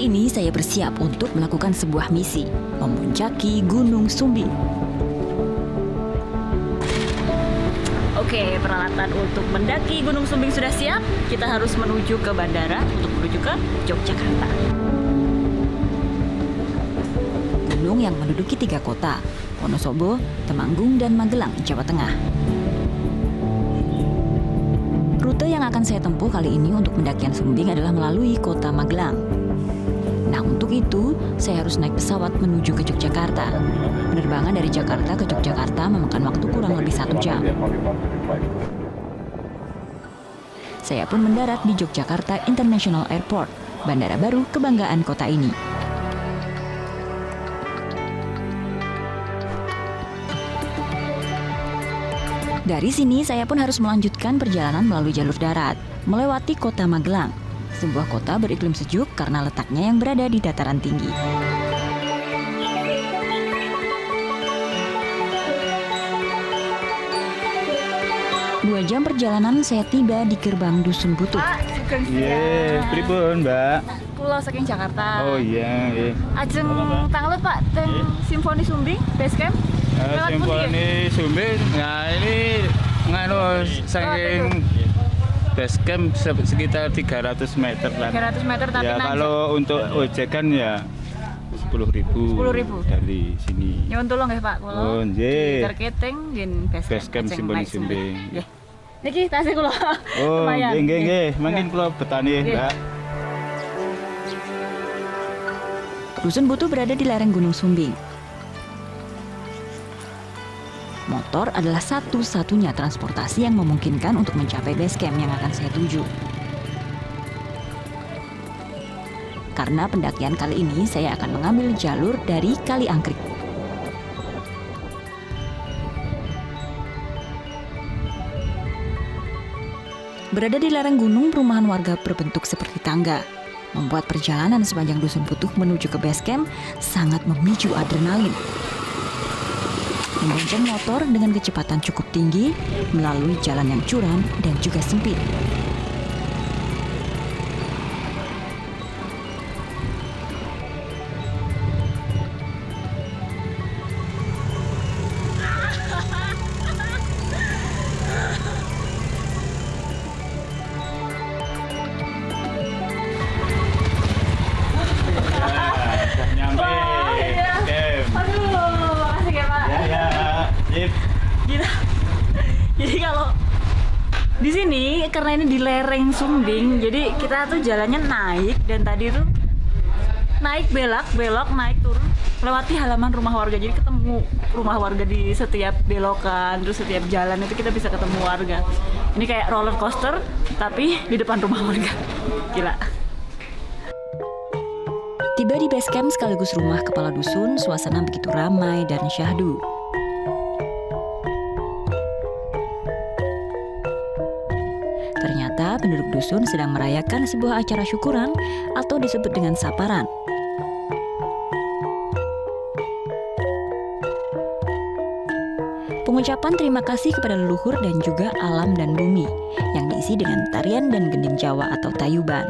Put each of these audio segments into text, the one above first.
Kali ini saya bersiap untuk melakukan sebuah misi, memuncaki Gunung Sumbing. Oke, peralatan untuk mendaki Gunung Sumbing sudah siap. Kita harus menuju ke bandara untuk menuju ke Yogyakarta. Gunung yang menduduki 3 kota, Wonosobo, Temanggung, dan Magelang, Jawa Tengah. Rute yang akan saya tempuh kali ini untuk pendakian Sumbing adalah melalui kota Magelang. Nah, untuk itu, saya harus naik pesawat menuju ke Yogyakarta. Penerbangan dari Jakarta ke Yogyakarta memakan waktu kurang lebih 1 jam. Saya pun mendarat di Yogyakarta International Airport, bandara baru kebanggaan kota ini. Dari sini, saya pun harus melanjutkan perjalanan melalui jalur darat, melewati kota Magelang, sebuah kota beriklim sejuk karena letaknya yang berada di dataran tinggi. Dua jam perjalanan saya tiba di gerbang Dusun Butuh. Pak, sugeng siang. Pripun, Mbak? Kula saking Jakarta. Oh iya, iya. Ajeng tanglet Pak, teng Simfoni Sumbing, base camp. Lewat pundi ya? Simfoni Sumbing. Nah, ini nganu saking base camp sekitar 300 meter lah. 300 meter tapi Ya, nanti. kalau untuk ojekan ya 10.000 10.000 dari sini. Nyuwun tulung nggih Pak, kula. Oh, nggih. Terketing nggih Base camp ajeng Simfoni naik Sumbing. Nggih. Niki tasih kula. Oh, Lumayan. nggih nggih. Mangkin kula betani, Nggih. Mbak. Dusun Butuh berada di lereng Gunung Sumbing. Motor adalah satu-satunya transportasi yang memungkinkan untuk mencapai base camp yang akan saya tuju. Karena pendakian kali ini saya akan mengambil jalur dari Kali Angkrik. Berada di lereng gunung, perumahan warga berbentuk seperti tangga, membuat perjalanan sepanjang Dusun Butuh menuju ke base camp sangat memicu adrenalin. Membonceng motor dengan kecepatan cukup tinggi melalui jalan yang curam dan juga sempit. Sudah nyampe. Wah, iya. Camp. Aduh, makasih ya Pak. Ya, sip. Gila. Jadi kalau di sini karena ini di lereng Sumbing, jadi kita tuh jalannya naik dan tadi tuh naik belok, naik turun, lewati halaman rumah warga. Jadi ketemu rumah warga di setiap belokan, terus setiap jalan itu kita bisa ketemu warga. Ini kayak roller coaster tapi di depan rumah warga. Gila. Tiba di base camp sekaligus rumah kepala dusun, suasana begitu ramai dan syahdu. Ternyata penduduk dusun sedang merayakan sebuah acara syukuran atau disebut dengan saparan. Pengucapan terima kasih kepada leluhur dan juga alam dan bumi yang diisi dengan tarian dan gending Jawa atau tayuban.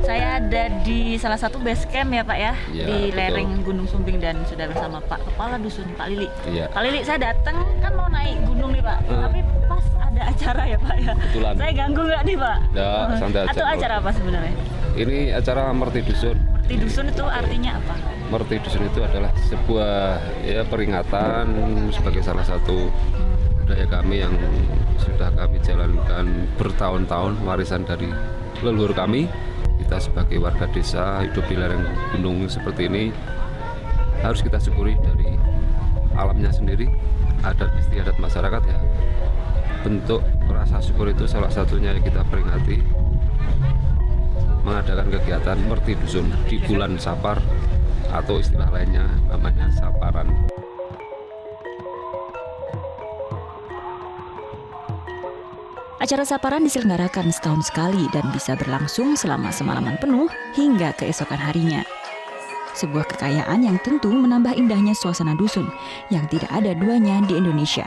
Saya ada di salah satu base camp ya Pak ya, Iya, di betul. lereng Gunung Sumbing dan sudah bersama Pak Kepala Dusun Pak Lili. Iya. Pak Lili, saya datang kan mau naik gunung nih Pak, tapi pas ada acara ya Pak ya. Kebetulan. Saya ganggu nggak nih Pak? Nggak, santai aja, Atau Bro. acara apa sebenarnya? Ini acara Merti Dusun. Merti Dusun itu artinya apa? Merti Dusun itu adalah sebuah ya peringatan sebagai salah satu budaya kami yang sudah kami jalankan bertahun-tahun, warisan dari leluhur kami. Kita sebagai warga desa hidup di lereng gunung seperti ini harus kita syukuri dari alamnya sendiri, adat istiadat masyarakat ya. Bentuk rasa syukur itu salah satunya yang kita peringati mengadakan kegiatan Merti Dusun di bulan Sapar atau istilah lainnya namanya Saparan. Acara saparan diselenggarakan setahun sekali dan bisa berlangsung selama semalaman penuh hingga keesokan harinya. Sebuah kekayaan yang tentu menambah indahnya suasana dusun yang tidak ada duanya di Indonesia.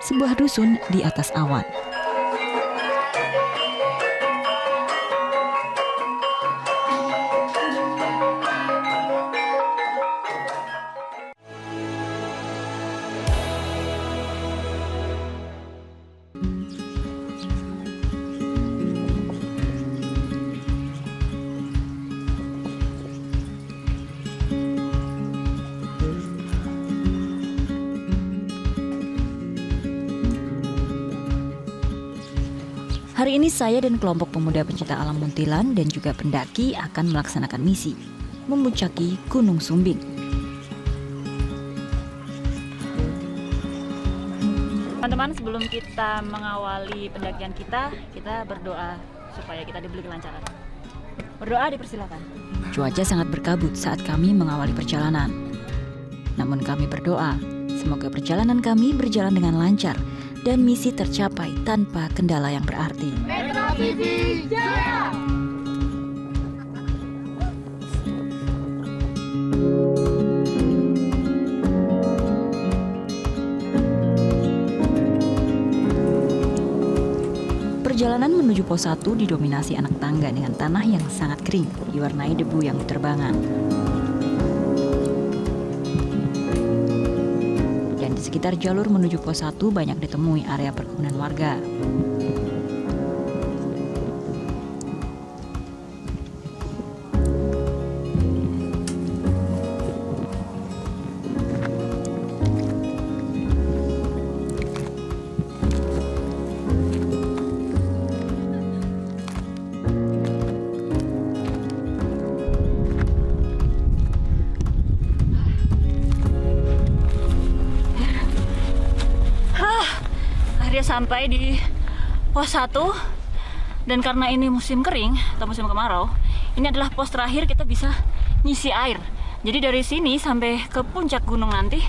Sebuah dusun di atas awan. Hari ini saya dan kelompok pemuda pencinta alam Muntilan dan juga pendaki akan melaksanakan misi memuncaki Gunung Sumbing. Teman-teman, sebelum kita mengawali pendakian kita berdoa supaya kita diberi kelancaran. Berdoa dipersilakan. Cuaca sangat berkabut saat kami mengawali perjalanan. Namun kami berdoa, semoga perjalanan kami berjalan dengan lancar dan misi tercapai tanpa kendala yang berarti. Metro TV Jaya! Perjalanan menuju pos 1 didominasi anak tangga dengan tanah yang sangat kering, diwarnai debu yang berterbangan. Dan di sekitar jalur menuju pos 1 banyak ditemui area perkebunan warga. Akhirnya sampai di pos 1, dan karena ini musim kering atau musim kemarau, ini adalah pos terakhir kita bisa ngisi air. Jadi dari sini sampai ke puncak gunung nanti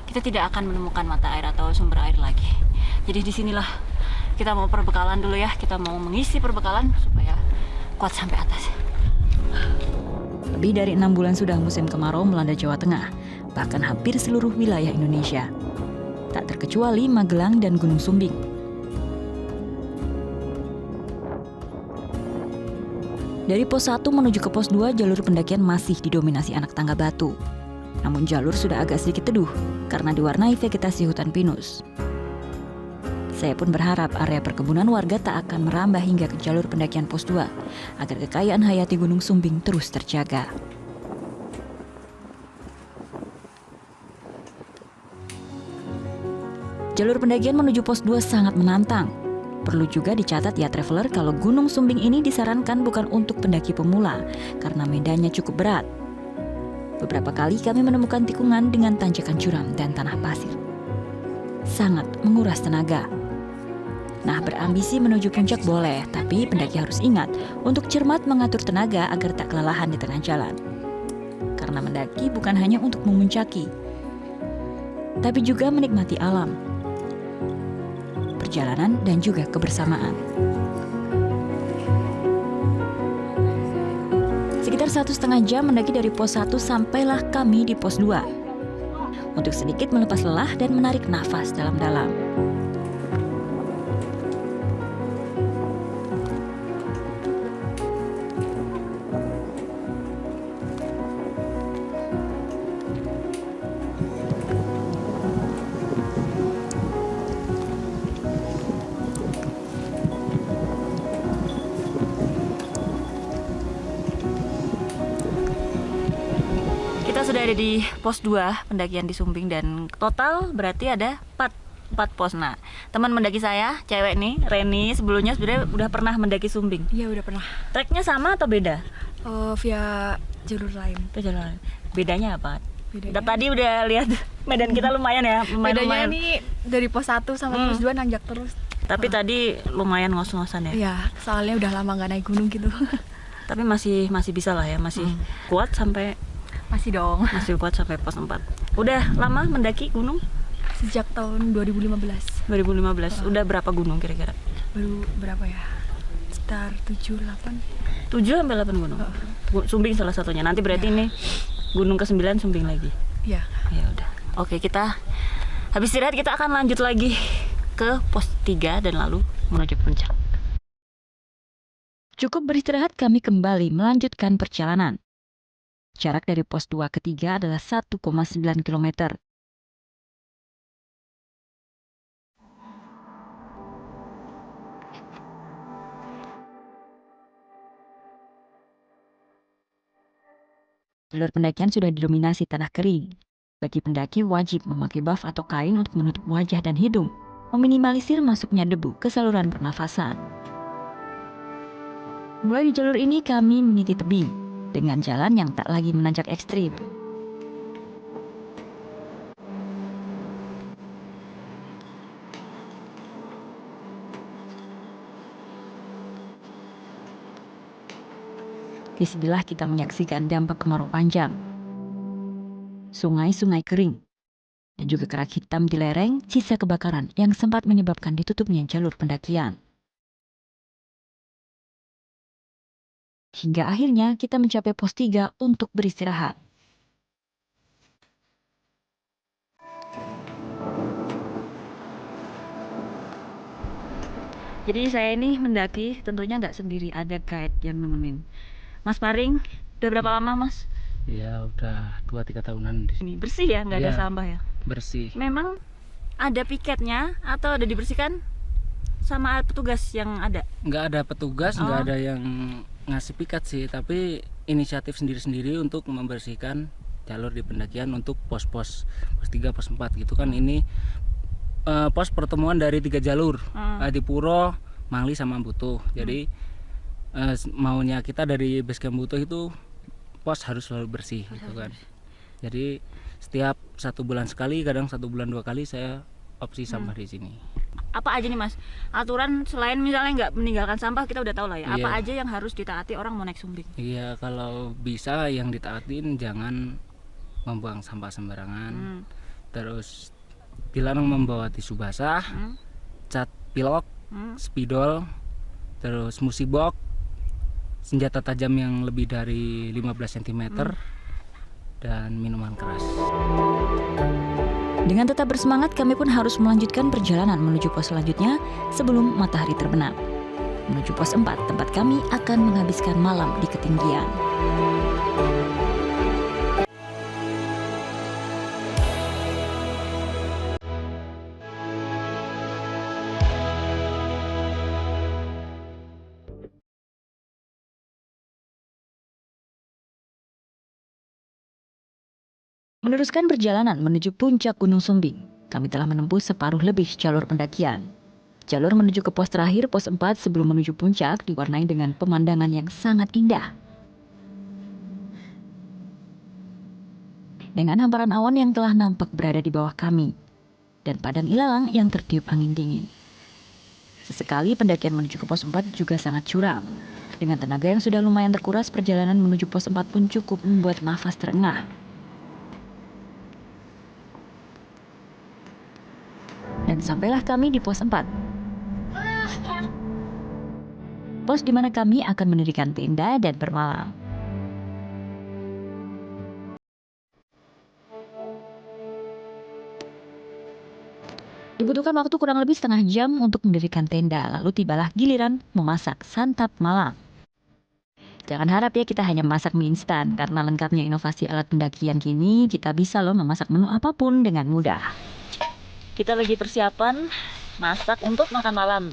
kita tidak akan menemukan mata air atau sumber air lagi. Jadi disinilah kita mau perbekalan dulu ya, kita mau mengisi perbekalan supaya kuat sampai atas. Lebih dari 6 bulan sudah musim kemarau melanda Jawa Tengah, bahkan hampir seluruh wilayah Indonesia. Tak terkecuali Magelang dan Gunung Sumbing. Dari pos 1 menuju ke pos 2, jalur pendakian masih didominasi anak tangga batu. Namun jalur sudah agak sedikit teduh karena diwarnai vegetasi hutan pinus. Saya pun berharap area perkebunan warga tak akan merambah hingga ke jalur pendakian pos 2 agar kekayaan hayati Gunung Sumbing terus terjaga. Jalur pendakian menuju pos 2 sangat menantang. Perlu juga dicatat ya traveler kalau Gunung Sumbing ini disarankan bukan untuk pendaki pemula karena medannya cukup berat. Beberapa kali kami menemukan tikungan dengan tanjakan curam dan tanah pasir. Sangat menguras tenaga. Nah, berambisi menuju puncak boleh, tapi pendaki harus ingat untuk cermat mengatur tenaga agar tak kelelahan di tengah jalan. Karena mendaki bukan hanya untuk memuncaki, tapi juga menikmati alam, perjalanan, dan juga kebersamaan. Sekitar 1,5 jam mendaki dari pos 1 sampailah kami di pos 2 untuk sedikit melepas lelah dan menarik nafas dalam-dalam. Kita sudah ada di pos 2 pendakian di Sumbing dan total berarti ada 4 pos. Nah, teman mendaki saya, cewek nih, Reni, sebelumnya sebenarnya udah pernah mendaki Sumbing. Iya udah pernah. Treknya sama atau beda? Via jalur lain. Itu jalan. Bedanya apa? Bedanya, Tadi udah lihat medan kita lumayan ya, bedanya lumayan. ini dari pos 1 sampai pos 2 nanjak terus. Tapi tadi lumayan ngos-ngosan ya. Iya, soalnya udah lama nggak naik gunung gitu. Tapi masih bisa lah ya, masih kuat sampai Masih dong. masih kuat sampai pos 4. Udah lama mendaki gunung? Sejak tahun 2015. 2015. Udah berapa gunung kira-kira? Baru berapa ya? Sekitar 7-8. 7 sampai 8 gunung. Sumbing salah satunya. Nanti berarti ini gunung ke-9 Sumbing lagi. Iya. Ya udah. Oke, kita habis istirahat kita akan lanjut lagi ke pos 3 dan lalu menuju puncak. Cukup beristirahat, kami kembali melanjutkan perjalanan. Jarak dari pos 2 ke 3 adalah 1,9 km. Jalur pendakian sudah didominasi tanah kering. Bagi pendaki wajib memakai buff atau kain untuk menutup wajah dan hidung, meminimalisir masuknya debu ke saluran pernafasan. Mulai di jalur ini kami meniti tebing, dengan jalan yang tak lagi menanjak ekstrim. Di sebelah kita menyaksikan dampak kemarau panjang. Sungai-sungai kering, dan juga kerak hitam di lereng, sisa kebakaran yang sempat menyebabkan ditutupnya jalur pendakian. Hingga akhirnya kita mencapai pos 3 untuk beristirahat. Jadi saya ini mendaki tentunya nggak sendiri, ada guide yang nemenin. Mas Paring, udah berapa lama Mas? Ya udah 2-3 tahunan di sini. Ini bersih ya, nggak ada Iya. sampah ya? Bersih. Memang ada piketnya atau ada dibersihkan sama petugas yang ada? Nggak ada petugas, Oh. nggak ada yang ngasih piket sih, tapi inisiatif sendiri-sendiri untuk membersihkan jalur di pendakian untuk pos-pos, pos 3, pos 4 gitu kan. Ini pos pertemuan dari 3 jalur, Adipuro, Mangli sama Butuh. Jadi maunya kita dari Basecamp Butuh itu pos harus selalu bersih gitu kan. Jadi setiap 1 bulan sekali, kadang 1 bulan 2 kali saya opsi sampah di sini. Apa aja nih Mas? Aturan selain misalnya nggak meninggalkan sampah kita udah tahu lah ya. Apa Iya. aja yang harus ditaati orang mau naik Sumbing? Iya, kalau bisa yang ditaatin jangan membuang sampah sembarangan. Terus dilarang membawa tisu basah, cat pilok, spidol, terus musibok, senjata tajam yang lebih dari 15 cm, dan minuman keras. Dengan tetap bersemangat, kami pun harus melanjutkan perjalanan menuju pos selanjutnya sebelum matahari terbenam. Menuju pos 4, tempat kami akan menghabiskan malam di ketinggian. Meneruskan perjalanan menuju puncak Gunung Sumbing, kami telah menempuh separuh lebih jalur pendakian. Jalur menuju ke pos terakhir, pos 4 sebelum menuju puncak, diwarnai dengan pemandangan yang sangat indah. Dengan hamparan awan yang telah nampak berada di bawah kami, dan padang ilalang yang tertiup angin dingin. Sesekali pendakian menuju ke pos 4 juga sangat curam. Dengan tenaga yang sudah lumayan terkuras, perjalanan menuju pos 4 pun cukup membuat nafas terengah. Dan sampailah kami di pos 4. Pos di mana kami akan mendirikan tenda dan bermalam. Dibutuhkan waktu kurang lebih setengah jam untuk mendirikan tenda, lalu tibalah giliran memasak santap malam. Jangan harap ya kita hanya memasak mie instan, karena lengkapnya inovasi alat pendakian kini, kita bisa loh memasak menu apapun dengan mudah. Kita lagi persiapan masak untuk makan malam.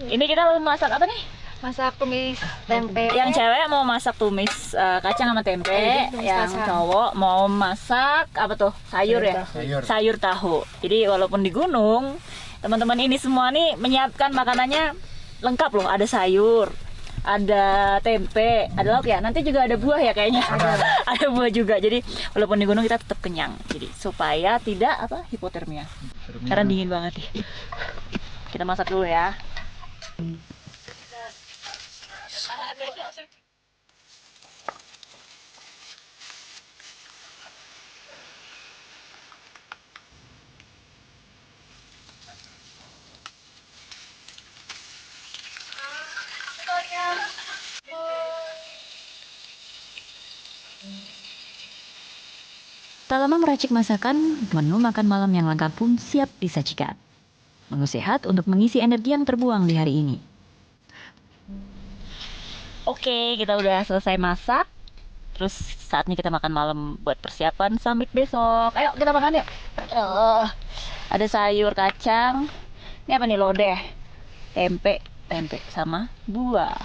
Ini kita mau masak apa nih? Masak tumis tempe. Yang cewek mau masak tumis kacang sama tempe, tumis yang kacang. cowok mau masak apa tuh? Sayur ya? Sayur tahu. Jadi walaupun di gunung, teman-teman ini semua nih menyiapkan makanannya lengkap loh. Ada sayur, ada tempe, ada lauk ya. Nanti juga ada buah ya kayaknya. Ada buah juga. Jadi walaupun di gunung kita tetap kenyang. Jadi supaya tidak hipotermia. Karena dingin banget nih. Kita masak dulu ya. Tak lama meracik masakan, menu makan malam yang lengkap pun siap disajikan. Menu sehat untuk mengisi energi yang terbuang di hari ini. Oke, kita udah selesai masak. Terus saatnya kita makan malam buat persiapan summit besok. Ayo kita makan yuk. Ada sayur kacang. Ini apa nih, lodeh? Tempe sama buah.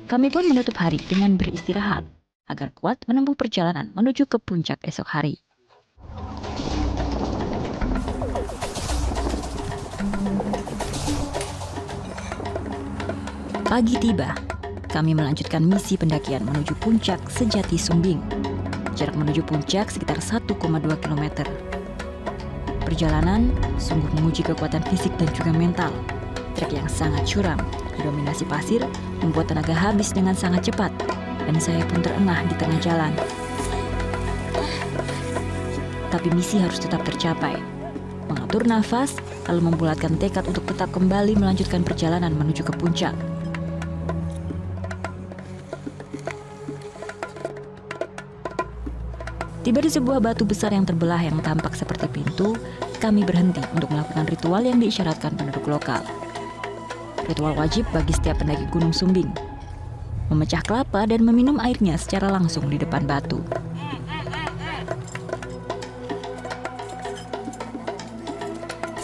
Kami pun menutup hari dengan beristirahat agar kuat menempuh perjalanan menuju ke puncak esok hari. Pagi tiba, kami melanjutkan misi pendakian menuju puncak sejati Sumbing. Jarak menuju puncak sekitar 1,2 km. Perjalanan sungguh menguji kekuatan fisik dan juga mental. Trek yang sangat curam, didominasi pasir, membuat tenaga habis dengan sangat cepat, dan saya pun terengah di tengah jalan. Tapi misi harus tetap tercapai. Mengatur nafas, lalu membulatkan tekad untuk tetap kembali melanjutkan perjalanan menuju ke puncak. Tiba di sebuah batu besar yang terbelah yang tampak seperti pintu, kami berhenti untuk melakukan ritual yang diisyaratkan penduduk lokal. Ritual wajib bagi setiap pendaki Gunung Sumbing. Memecah kelapa dan meminum airnya secara langsung di depan batu.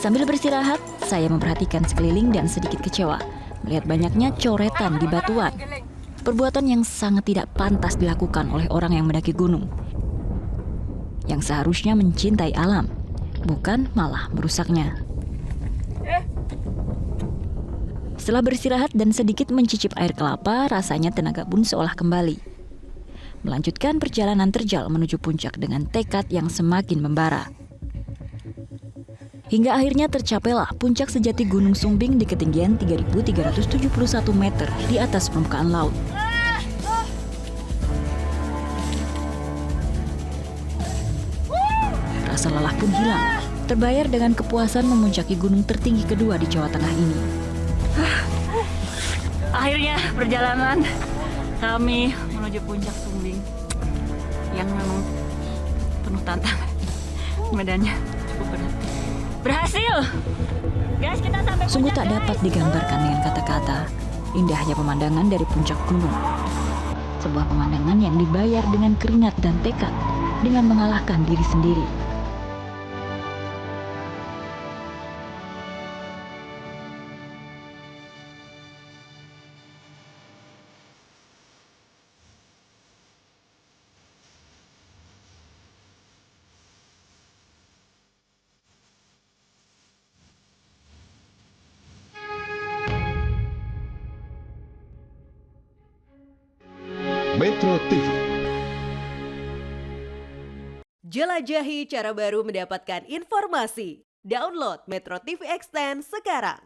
Sambil beristirahat, saya memperhatikan sekeliling dan sedikit kecewa melihat banyaknya coretan di batuan. Perbuatan yang sangat tidak pantas dilakukan oleh orang yang mendaki gunung, yang seharusnya mencintai alam, bukan malah merusaknya. Setelah beristirahat dan sedikit mencicip air kelapa, rasanya tenaga pun seolah kembali. Melanjutkan perjalanan terjal menuju puncak dengan tekad yang semakin membara. Hingga akhirnya tercapailah puncak sejati Gunung Sumbing di ketinggian 3.371 meter di atas permukaan laut. Rasa lelah pun hilang, terbayar dengan kepuasan memuncaki gunung tertinggi kedua di Jawa Tengah ini. Akhirnya perjalanan kami menuju puncak Sumbing yang memang penuh tantangan. Medannya cukup berat. Berhasil! Guys, kita sampai. Sungguh tak dapat digambarkan dengan kata-kata indahnya pemandangan dari puncak gunung. Sebuah pemandangan yang dibayar dengan keringat dan tekad, dengan mengalahkan diri sendiri. Metro TV. Jelajahi cara baru mendapatkan informasi. Download Metro TV Extend sekarang.